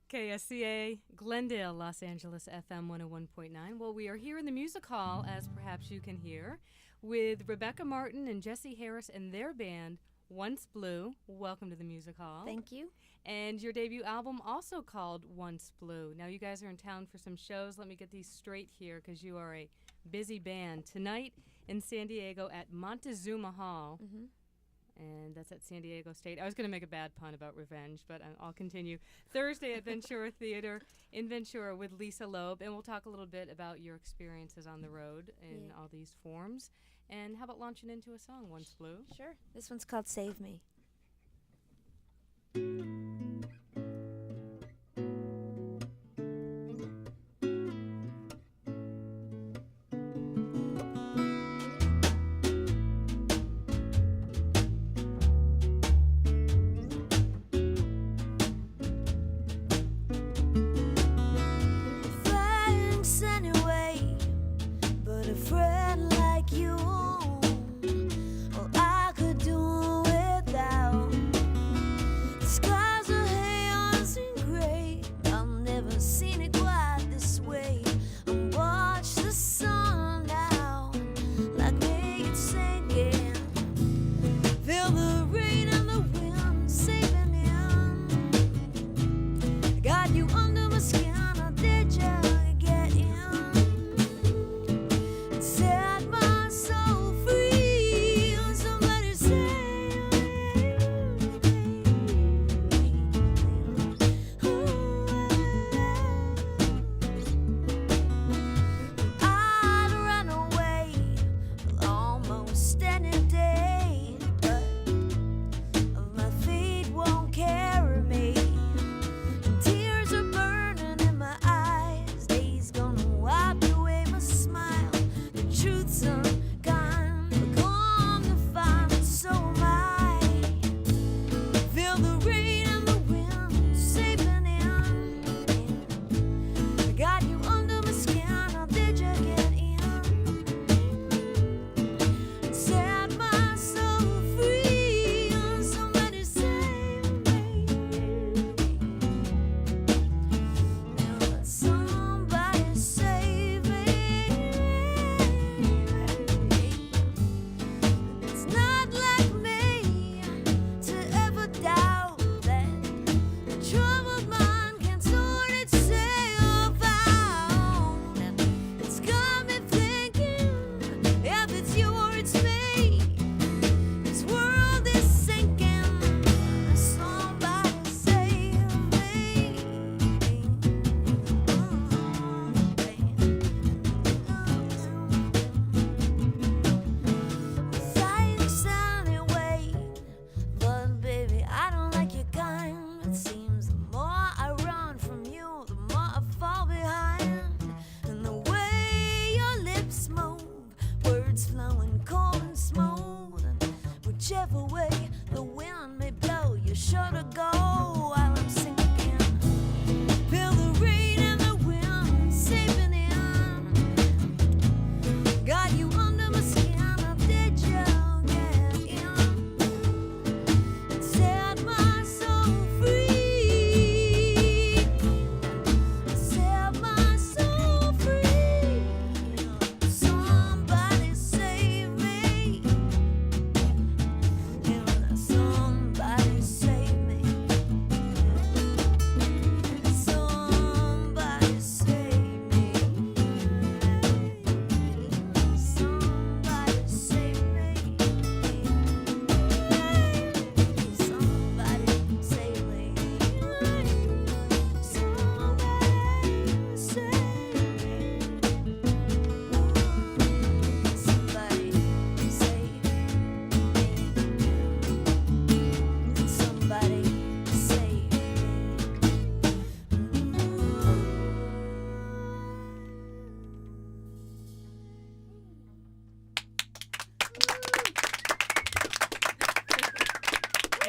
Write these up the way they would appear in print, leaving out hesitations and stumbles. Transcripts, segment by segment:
KSCA, Glendale, Los Angeles, FM 101.9. Well, we are here in the Music Hall, as perhaps you can hear, with Rebecca Martin and Jesse Harris and their band, Once Blue. Welcome to the Music Hall. Thank you. And your debut album also called Once Blue. Now, you guys are in town for some shows. Let me get these straight here because you are a busy band. Tonight in San Diego at Montezuma Hall. Mm-hmm. And that's at San Diego State. I was going to make a bad pun about revenge, but I'll continue. Thursday at Ventura Theater in Ventura with Lisa Loeb, and we'll talk a little bit about your experiences on the road in all these forms. And how about launching into a song, Once Blue? Sure. This one's called Save Me.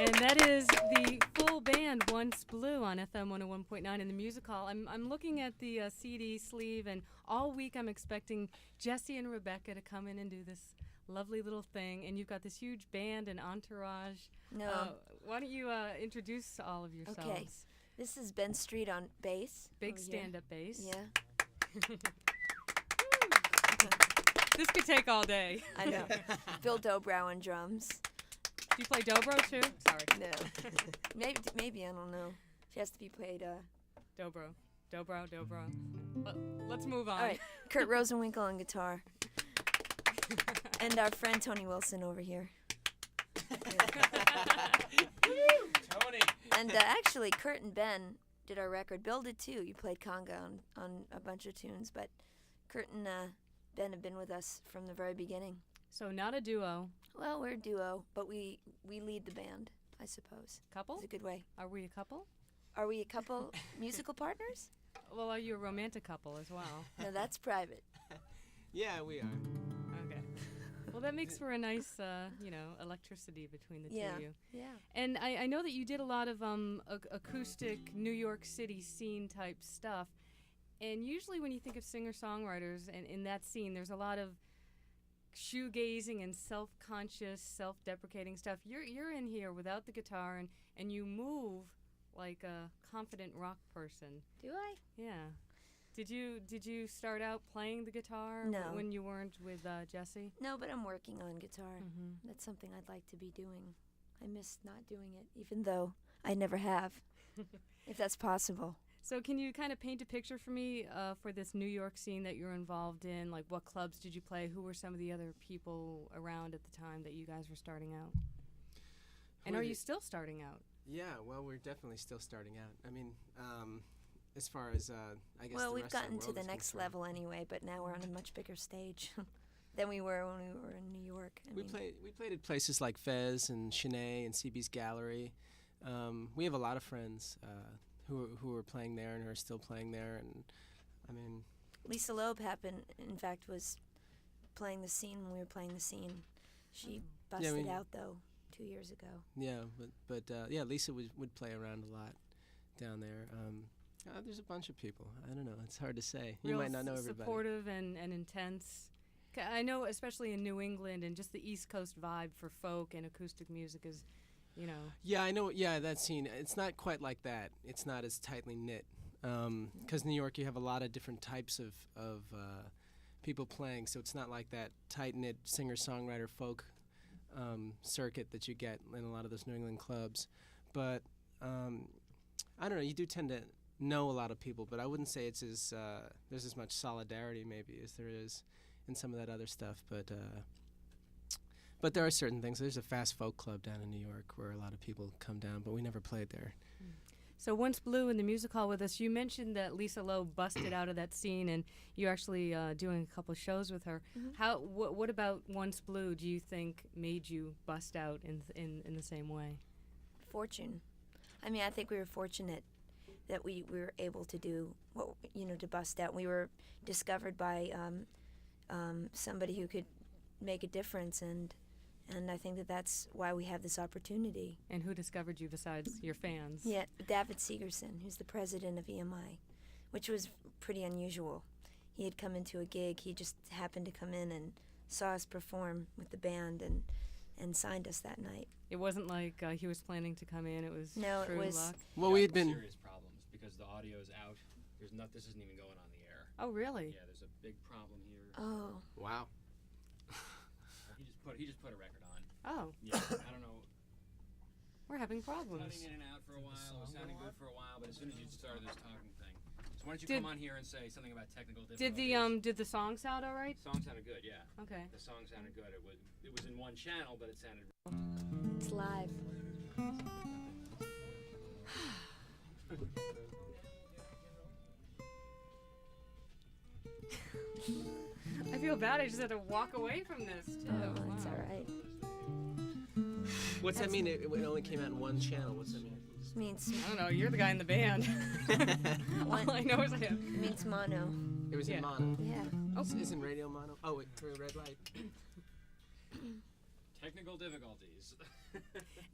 And that is the full band, Once Blue, on FM 101.9 in the Music Hall. I'm looking at the CD sleeve, and all week I'm expecting Jesse and Rebecca to come in and do this lovely little thing. And you've got this huge band and entourage. No. Why don't you introduce all of yourselves? Okay. This is Ben Street on bass. Big stand-up bass. Yeah. This could take all day. I know. Bill Dobrow on drums. Do you play dobro too? Sorry. No. Maybe, I don't know. She has to be played, Dobro. Let's move on. All right. Kurt Rosenwinkel on guitar. And our friend Tony Wilson over here. Tony. And actually, Kurt and Ben did our record. Bill did too. You played conga on a bunch of tunes, but Kurt and Ben have been with us from the very beginning. So not a duo. Well, we're a duo, but we lead the band, I suppose. Couple? It's a good way. Are we a couple? Are we a couple musical partners? Well, are you a romantic couple as well? No, that's private. Yeah, we are. Okay. Well, that makes for a nice, electricity between the two of you. Yeah. And I know that you did a lot of acoustic New York City scene type stuff. And usually when you think of singer-songwriters and in that scene, there's a lot of shoegazing and self-conscious, self-deprecating stuff. You're in here without the guitar and you move like a confident rock person. Do I? Yeah. Did you start out playing the guitar No. when you weren't with Jesse? No, but I'm working on guitar. Mm-hmm. That's something I'd like to be doing. I miss not doing it, even though I never have, if that's possible. So can you kind of paint a picture for me for this New York scene that you're involved in? Like, what clubs did you play? Who were some of the other people around at the time that you guys were starting out? And are you still starting out? Yeah, well, we're definitely still starting out. I mean, as far as, I guess Well, the we've rest of gotten the to world the is next concerned. level anyway, but now we're on a much bigger stage than we were when we were in New York. We played at places like Fez and Chennai and CB's Gallery. We have a lot of friends who are playing there and who are still playing there, and I mean, Lisa Loeb in fact, was playing the scene when we were playing the scene. She busted out though 2 years ago. yeah, but yeah, Lisa would play around a lot down there. There's a bunch of people. I don't know. It's hard to say. You might not know everybody. Supportive and intense. I know, especially in New England and just the East Coast vibe for folk and acoustic music is, Yeah, I know. Yeah, that scene. It's not quite like that. It's not as tightly knit. Because New York, you have a lot of different types of people playing, so it's not like that tight-knit singer-songwriter folk circuit that you get in a lot of those New England clubs. But I don't know. You do tend to know a lot of people, but I wouldn't say it's as there's as much solidarity maybe as there is in some of that other stuff. But there are certain things. There's a fast folk club down in New York where a lot of people come down, but we never played there. So Once Blue in the music hall with us, you mentioned that Lisa Loeb busted out of that scene, and you're actually doing a couple shows with her. Mm-hmm. What about Once Blue do you think made you bust out in the same way? Fortune. I mean, I think we were fortunate that we were able to do to bust out. We were discovered by somebody who could make a difference, and I think that's why we have this opportunity. And who discovered you besides your fans? Yeah, David Segerson, who's the president of EMI, which was pretty unusual. He had come into a gig. He just happened to come in and saw us perform with the band and signed us that night. It wasn't like he was planning to come in. It was No, it true was- luck. Well, we had been. serious problems because the audio's out. This isn't even going on the air. Oh, really? Yeah, there's a big problem here. Oh. Wow. He just put a record on. Oh, Yeah, I don't know. we're having Cutting problems. in and out for a while. It was sounding good for a while, but as soon as you started this talking thing, so why don't you Did- come on here and say something about technical Did difficulties? the song sound all right? Song sounded good, yeah. Okay. The song sounded good. It was in one channel, but it sounded. It's live. I feel bad. I just had to walk away from this too. Oh, it's Wow. all right. What's that mean? It only came out in one channel. What's that mean? It means I don't know. You're the guy in the band. All I know is it means mono. It was Yeah. in mono. Yeah. Oh. Isn't radio mono? Oh, wait, for a red light. Technical difficulties.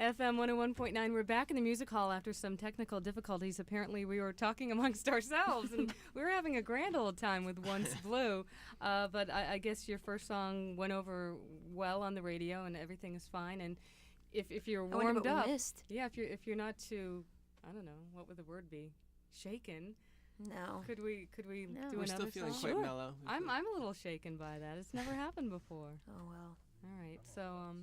FM 101.9. We're back in the music hall after some technical difficulties. Apparently, we were talking amongst ourselves, and we were having a grand old time with Once Blue. But I guess your first song went over well on the radio, and everything is fine. And if you're I wonder warmed what up, we missed. yeah, if you're not too I don't know, what would the word be? Shaken. No. Could we No. do We're another still feeling song? quite mellow. I'm a little shaken by that. It's never happened before. Oh well. All right. So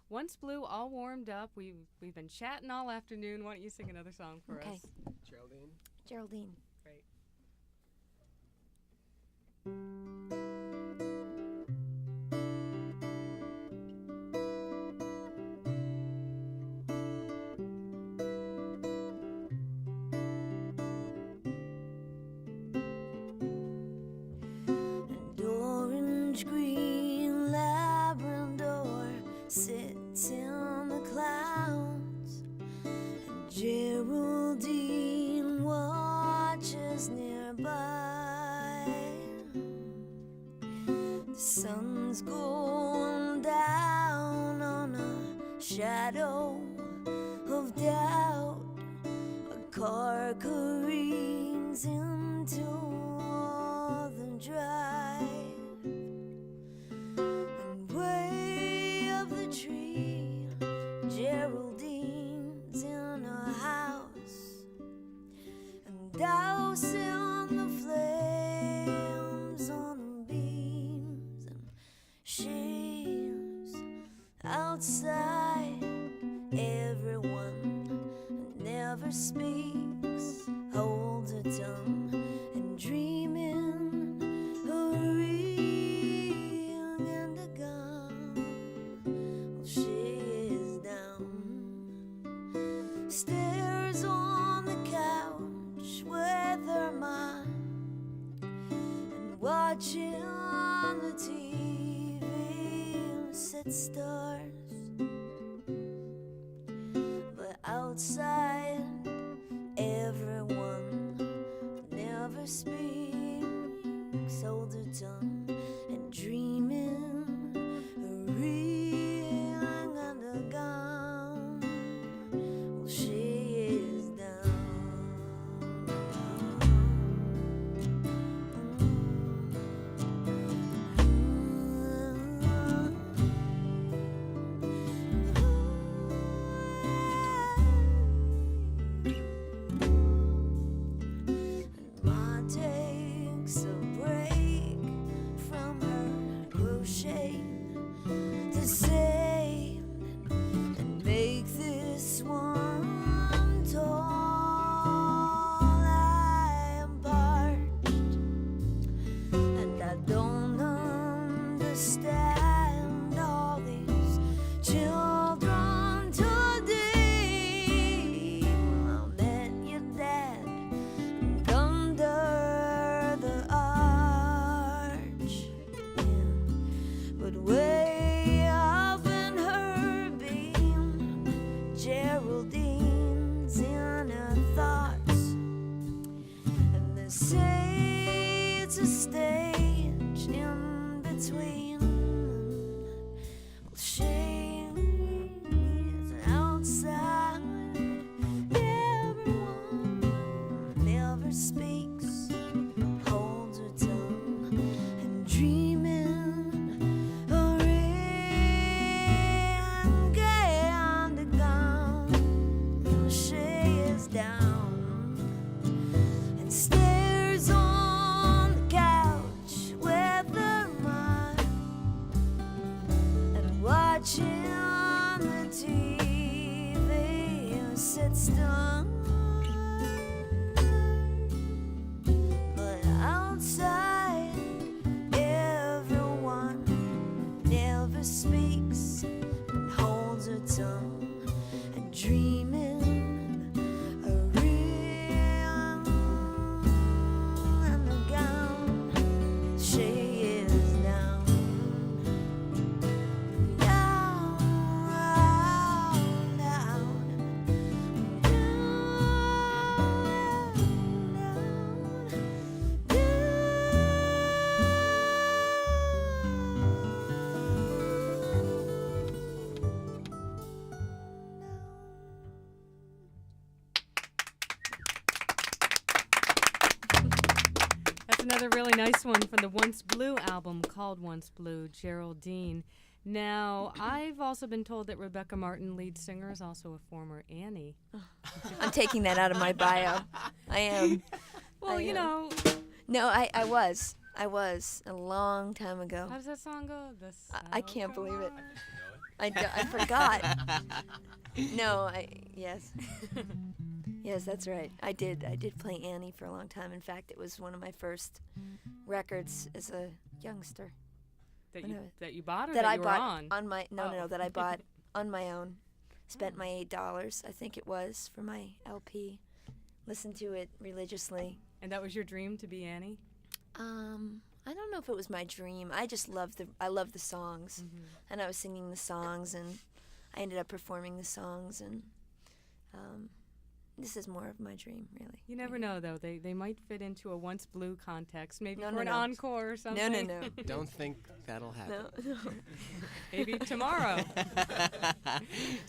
Once Blue, all warmed up. We've been chatting all afternoon. Why don't you sing another song for Okay. us? Geraldine. Geraldine. Great. An orange green Labrador sits in the clouds, and Geraldine watches nearby. The sun's going down on a shadow of doubt. A car careens into the drive, and way up the tree, Geraldine's in her house, and dousing the flames on the beams, and she's outside. Everyone never speaks, holds her tongue, and dreaming a ring and a gun. Well, she is down, stares on the couch with her mind, and watching on the TV set stars. But outside, everyone never speaks, holds her tongue, and dreaming a ring and a gown. Well, she is down. Ma takes a break from her crochet to save and make this one tall. I am parched, and I don't understand all these children today. I met your dad under the arch, yeah. But way up in her beam, Geraldine's in her thoughts, and they say it's a stage in between. Well, she's outside. Everyone never speaks, holds her tongue, and dreaming a ring and a gown. She is down and stares on the couch with her mind, and watching on the TV sits done. But outside, everyone never speaks and holds her tongue, and dreaming a ring and a gown. She is down, down, down, That's another really nice one from the Once Blue album called Once Blue, Geraldine. Now, I've also been told that Rebecca Martin, lead singer, is also a former Annie. I'm taking that out of my bio. I am. Well, I you am. know, No, I was. I was a long time ago. how does that song go? I can't believe it. You know it? I forgot. No, yes. Yes, that's right. I did play Annie for a long time. In fact, it was one of my first records as a youngster. That you bought or That that I you were bought on? my no, Oh. that I bought on my own. Spent my $8, I think it was, for my LP. Listened to it religiously. And that was your dream, to be Annie? I don't know if it was my dream. I just loved the songs, and I was singing the songs, and I ended up performing the songs, and this is more of my dream, really. You never know, though. They might fit into a Once Blue context, maybe No, for no, an no. encore or something. No. Don't think that'll happen. No. Maybe tomorrow.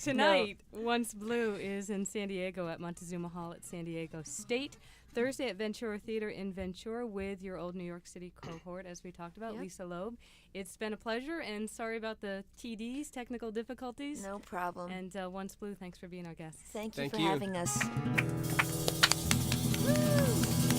Tonight, Once Blue is in San Diego at Montezuma Hall at San Diego State. Thursday at Ventura Theater in Ventura with your old New York City cohort, as we talked about, Yep. Lisa Loeb. It's been a pleasure, and sorry about the TDs, technical difficulties. No problem. And Once Blue, thanks for being our guest. Thank you Thank for you. having us. Woo!